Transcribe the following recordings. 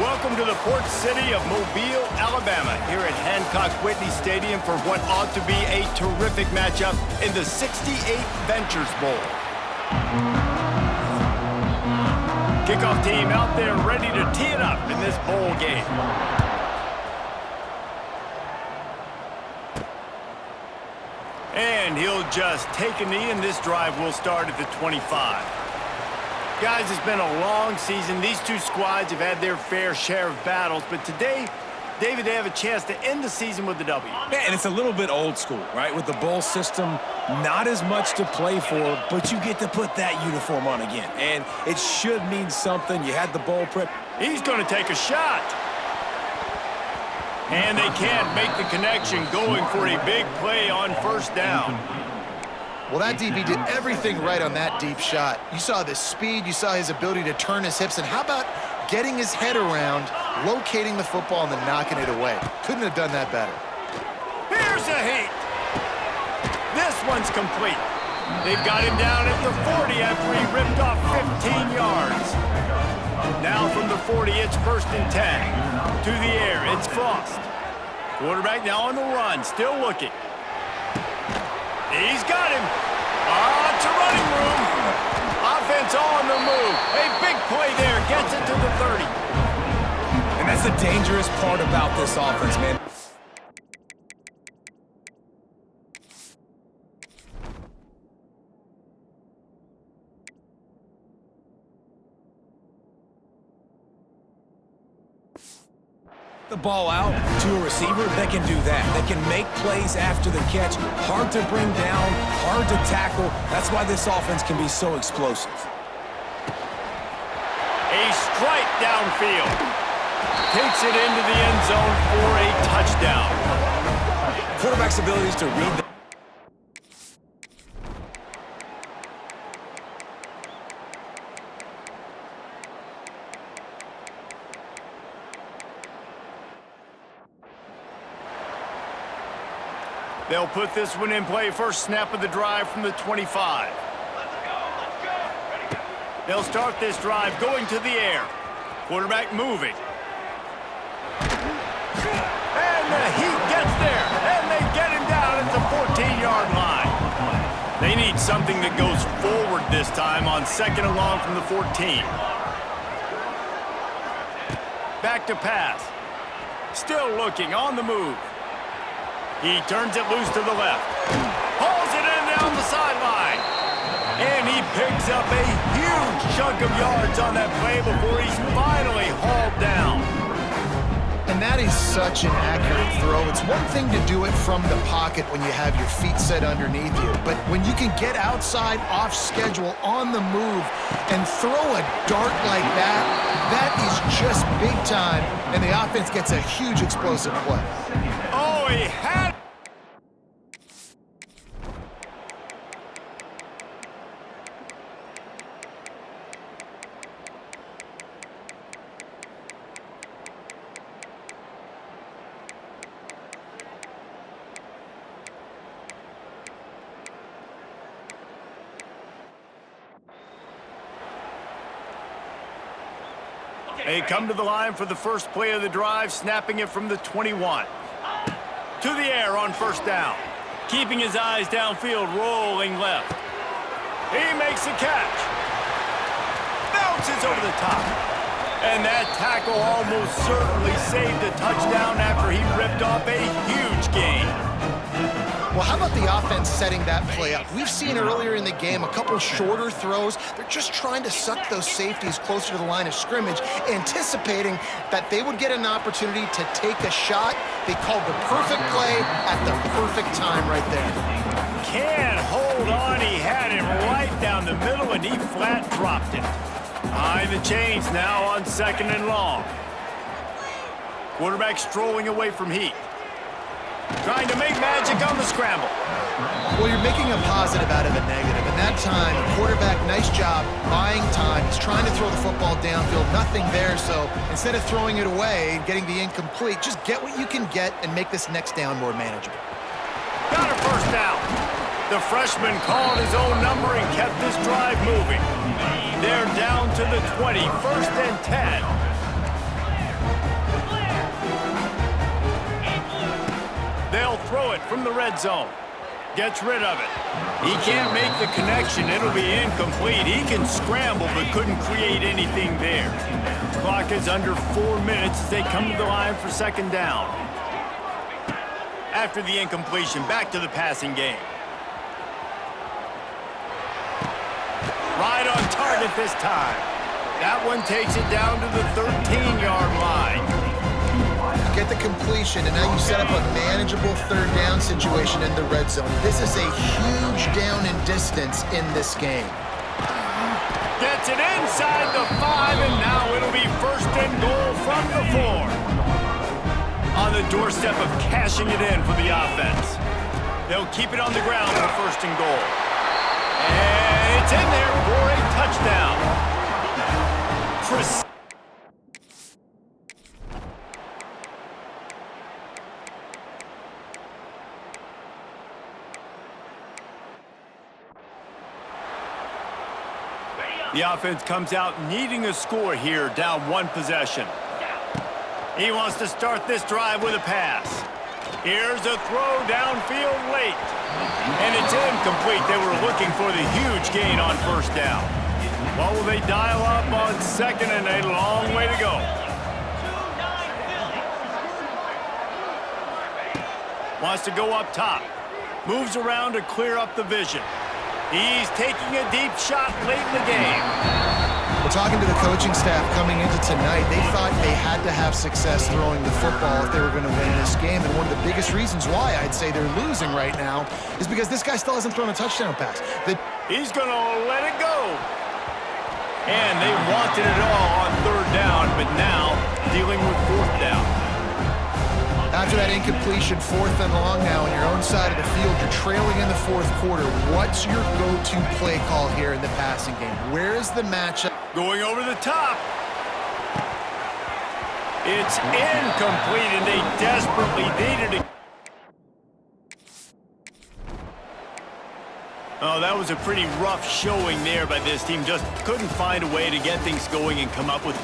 Welcome to the port city of Mobile, Alabama, here at Hancock-Whitney Stadium for what ought to be a terrific matchup in the 68 Ventures Bowl. Kickoff team out there ready to tee it up in this bowl game. And he'll just take a knee, and this drive will start at the 25. Guys, it's been a long season. These two squads have had their fair share of battles, but today, David, they have a chance to end the season with a W. Yeah, and it's a little bit old school, right? With the bowl system, not as much to play for, but you get to put that uniform on again. And it should mean something. You had the bowl prep. He's going to take a shot. And they can't make the connection, going for a big play on first down. Well, that DB did everything right on that deep shot. You saw the speed, you saw his ability to turn his hips, and how about getting his head around, locating the football, and then knocking it away? Couldn't have done that better. Here's a heat. This one's complete. They've got him down at the 40 after he ripped off 15 yards. Now from the 40, it's 1st and 10. To the air, it's Frost. Quarterback now on the run, still looking. He's got him. It's a running room. Offense on the move. A big play there. Gets it to the 30. And that's the dangerous part about this offense, man. The ball out to a receiver, they can do that. They can make plays after the catch. Hard to bring down, hard to tackle. That's why this offense can be so explosive. A strike downfield. Takes it into the end zone for a touchdown. Quarterback's abilities to read the They'll put this one in play. First snap of the drive from the 25. They'll start this drive going to the air. Quarterback moving. And the heat gets there. And they get him down at the 14-yard line. They need something that goes forward this time on 2nd and long from the 14. Back to pass. Still looking, on the move. He turns it loose to the left. Hauls it in down the sideline. And he picks up a huge chunk of yards on that play before he's finally hauled down. And that is such an accurate throw. It's one thing to do it from the pocket when you have your feet set underneath you, but when you can get outside, off schedule, on the move, and throw a dart like that, that is just big time, and the offense gets a huge explosive play. Oh, he had it. They come to the line for the first play of the drive, snapping it from the 21. To the air on first down. Keeping his eyes downfield, rolling left. He makes the catch. Bounces over the top. And that tackle almost certainly saved a touchdown after he ripped off a huge gain. Well, how about the offense setting that play up? We've seen earlier in the game a couple shorter throws. They're just trying to suck those safeties closer to the line of scrimmage, anticipating that they would get an opportunity to take a shot. They called the perfect play at the perfect time right there. Can't hold on. He had it right down the middle, and he flat dropped it. Behind the chains now on 2nd and long. Quarterback strolling away from Heat. Trying to make magic on the scramble. Well, you're making a positive out of a negative. And that time, quarterback, nice job buying time. He's trying to throw the football downfield. Nothing there, so instead of throwing it away, getting the incomplete, just get what you can get and make this next down more manageable. Got a first down. The freshman called his own number and kept this drive moving. They're down to the 20, 1st and 10. They'll throw it from the red zone. Gets rid of it. He can't make the connection. It'll be incomplete. He can scramble but couldn't create anything there. Clock is under 4 minutes as they come to the line for 2nd down. After the incompletion, back to the passing game. Right on target this time. That one takes it down to the 13-yard line. Get the completion, and now you set up a manageable 3rd down situation in the red zone. This is a huge down in distance in this game. Gets it inside the 5, and now it'll be 1st and goal from the 4. On the doorstep of cashing it in for the offense. They'll keep it on the ground for 1st and goal. And it's in there for a touchdown. The offense comes out needing a score here, down 1 possession. He wants to start this drive with a pass. Here's a throw downfield late. And it's incomplete. They were looking for the huge gain on 1st down. What will they dial up on 2nd and a long way to go? Wants to go up top. Moves around to clear up the vision. He's taking a deep shot late in the game. Well, talking to the coaching staff coming into tonight, they thought they had to have success throwing the football if they were going to win this game. And one of the biggest reasons why I'd say they're losing right now is because this guy still hasn't thrown a touchdown pass. He's going to let it go. And they wanted it all on 3rd down, but now dealing with 4th down. After that incompletion, 4th and long now on your own side of the field, you're trailing in the 4th quarter. What's your go-to play call here in the passing game? Where is the matchup? Going over the top. It's incomplete, and they desperately needed it. Oh, that was a pretty rough showing there by this team. Just couldn't find a way to get things going and come up with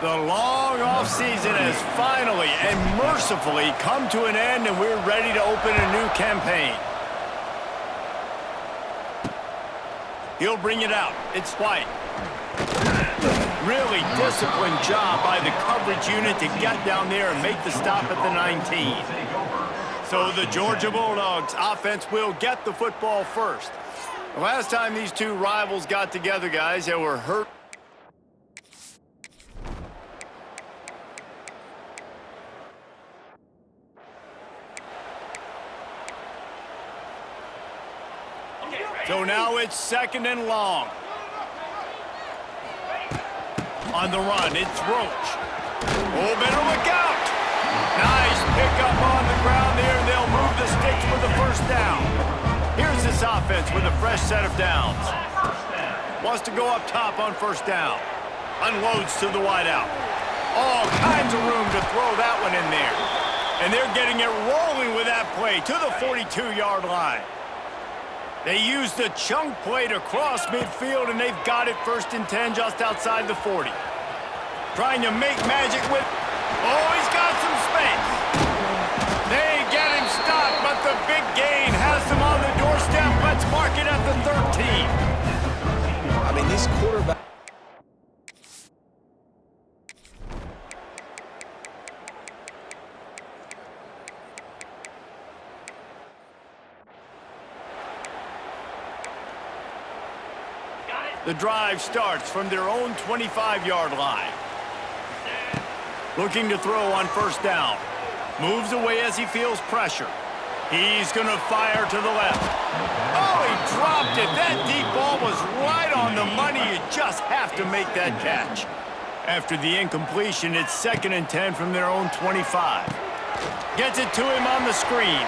The long off-season has finally and mercifully come to an end, and we're ready to open a new campaign. He'll bring it out. It's White. Really disciplined job by the coverage unit to get down there and make the stop at the 19. So the Georgia Bulldogs offense will get the football first. The last time these two rivals got together, guys, they were hurt. So now it's 2nd and long. On the run, it's Roach. Oh, better look out. Nice pickup on the ground there, and they'll move the sticks for the first down. Here's this offense with a fresh set of downs. Wants to go up top on first down. Unloads to the wideout. All kinds of room to throw that one in there. And they're getting it rolling with that play to the 42-yard line. They used the chunk play to cross midfield, and they've got it 1st and 10 just outside the 40. Trying to make magic with... Oh, he's got some space. They get him stopped, but the big gain has them on the doorstep. Let's mark it at the 13. I mean, this quarterback... The drive starts from their own 25-yard line. Looking to throw on first down. Moves away as he feels pressure. He's going to fire to the left. Oh, he dropped it. That deep ball was right on the money. You just have to make that catch. After the incompletion, it's 2nd and 10 from their own 25. Gets it to him on the screen.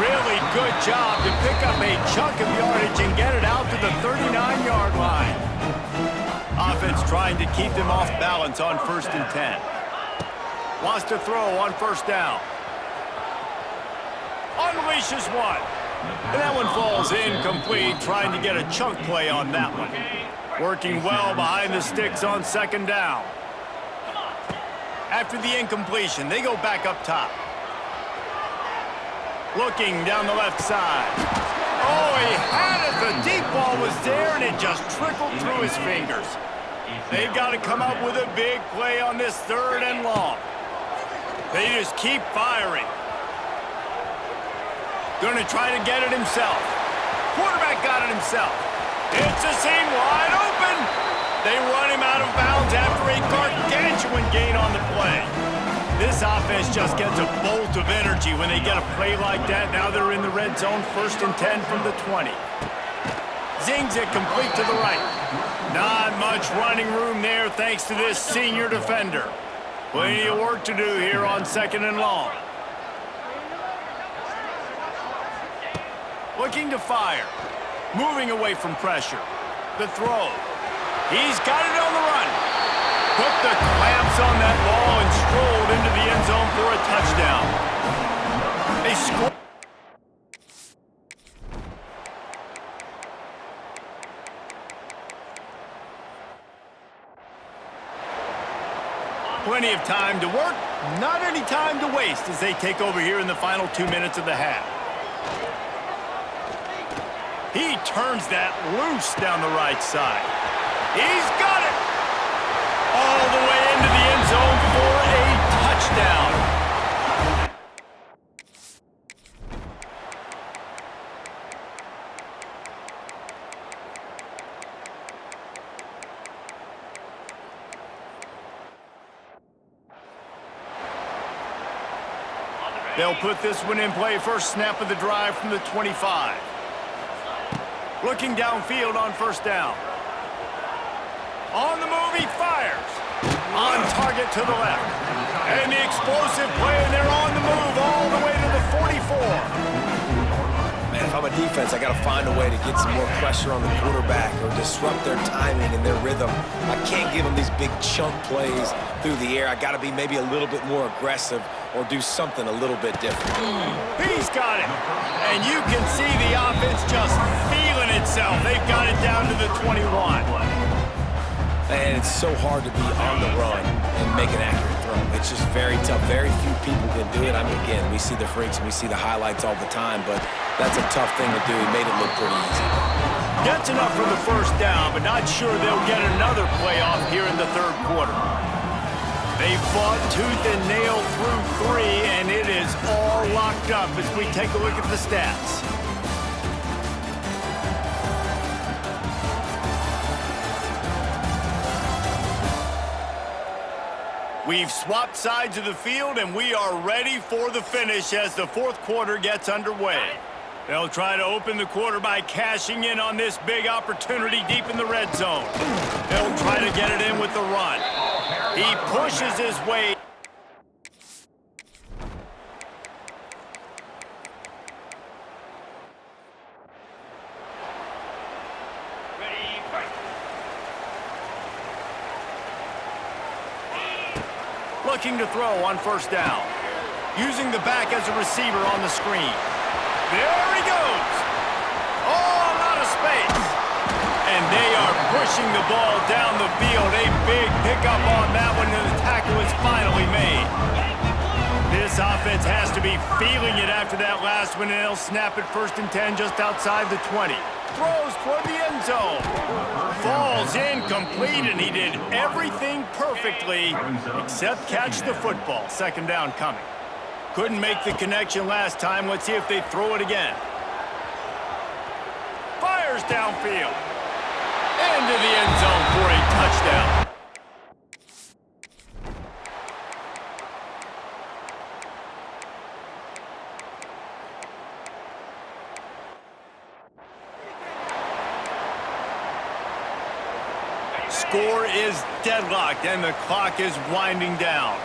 Really good job to pick up a chunk of yardage and get it out to the 39-yard line. Offense trying to keep them off balance on 1st and 10. Wants to throw on first down. Unleashes one. And that one falls incomplete, trying to get a chunk play on that one. Working well behind the sticks on 2nd down. After the incompletion, they go back up top. Looking down the left side. Oh, he had it. The deep ball was there, and it just trickled through his fingers. They've got to come up with a big play on this 3rd and long. They just keep firing. Going to try to get it himself. Quarterback got it himself. It's a seam wide open. They run him out of bounds after a gargantuan gain on the play. This offense just gets a bolt of energy when they get a play like that. Now they're in the red zone, 1st and 10 from the 20. Zings it complete to the right. Not much running room there thanks to this senior defender. Plenty of work to do here on 2nd and long. Looking to fire. Moving away from pressure. The throw. He's got it on the run. Put the clamps on that ball and strolled into the end zone for a touchdown. They score. Plenty of time to work, not any time to waste as they take over here in the final 2 minutes of the half. He turns that loose down the right side. He's got it! All the way into the end zone for a They'll put this one in play first snap of the drive from the 25. Looking downfield on first down. On the move, he fires. On target to the left. And the explosive play, and they're on the move all the way to the 44. Man, if I'm a defense, I got to find a way to get some more pressure on the quarterback or disrupt their timing and their rhythm. I can't give them these big chunk plays through the air. I got to be maybe a little bit more aggressive or do something a little bit different. He's got it. And you can see the offense just feeling itself. They've got it down to the 21. And it's so hard to be on the run and make an accurate throw. It's just very tough. Very few people can do it. I mean, again, we see the freaks and we see the highlights all the time, but that's a tough thing to do. He made it look pretty easy. Gets enough for the first down, but not sure they'll get another playoff here in the third quarter. They fought tooth and nail through 3, and it is all locked up as we take a look at the stats. We've swapped sides of the field, and we are ready for the finish as the fourth quarter gets underway. They'll try to open the quarter by cashing in on this big opportunity deep in the red zone. They'll try to get it in with the run. He pushes his way. Looking to throw on first down. Using the back as a receiver on the screen. There he goes. Oh, a lot of space. And they are pushing the ball down the field. A big pickup on that one, and the tackle is finally made. This offense has to be feeling it after that last one, and they'll snap it 1st and 10 just outside the 20. Throws toward the end zone. Falls incomplete, and he did everything perfectly except catch the football. 2nd down coming. Couldn't make the connection last time. Let's see if they throw it again. Fires downfield. Into the end zone for a touchdown. Score is deadlocked, and the clock is winding down.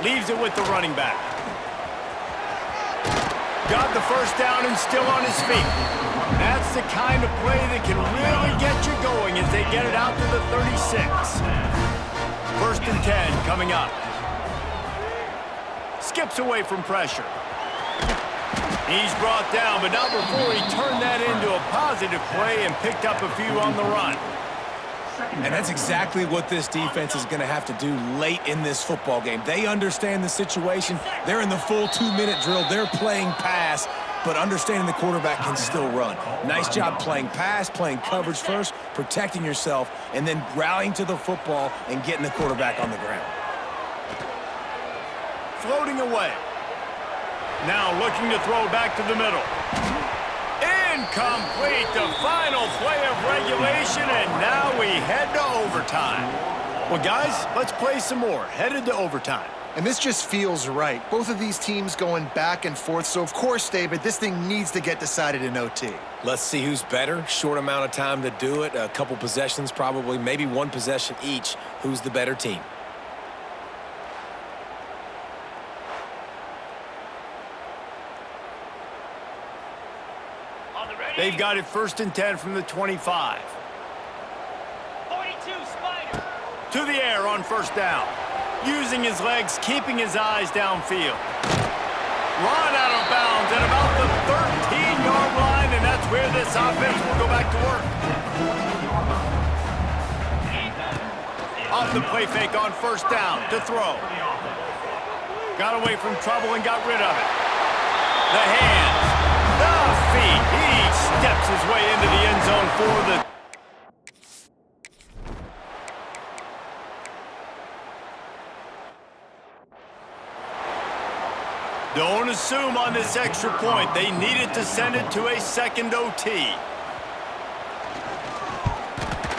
Leaves it with the running back. Got the first down and still on his feet. That's the kind of play that can really get you going as they get it out to the 36. 1st and 10 coming up. Skips away from pressure. He's brought down, but not before he turned that into a positive play and picked up a few on the run. And that's exactly what this defense is going to have to do late in this football game. They understand the situation. They're in the full 2-minute drill. They're playing pass, but understanding the quarterback can still run. Nice job playing pass, playing coverage first, protecting yourself, and then rallying to the football and getting the quarterback on the ground. Floating away. Now looking to throw back to the middle. Incomplete, the final play of regulation, and now we head to overtime. Well, guys, let's play some more. Headed to overtime. And this just feels right. Both of these teams going back and forth. So, of course, David, this thing needs to get decided in OT. Let's see who's better. Short amount of time to do it. A couple possessions probably, maybe one possession each. Who's the better team? They've got it 1st and 10 from the 25. 42, Spider. To the air on first down. Using his legs, keeping his eyes downfield. Run out of bounds at about the 13-yard line, and that's where this offense will go back to work. Off the play fake on first down to throw. Got away from trouble and got rid of it. The hands, the feet. He steps his way into the end zone for the... Don't assume on this extra point. They needed to send it to a second OT.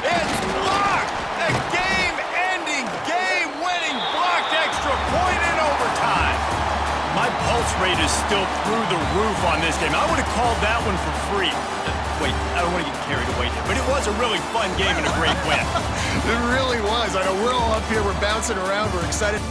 It's blocked! A game-ending, game-winning blocked extra point in overtime. rate is still through the roof on this game. I would have called that one for free. Wait, I don't want to get carried away here, but it was a really fun game and a great win. It really was. I know we're all up here, we're bouncing around, we're excited.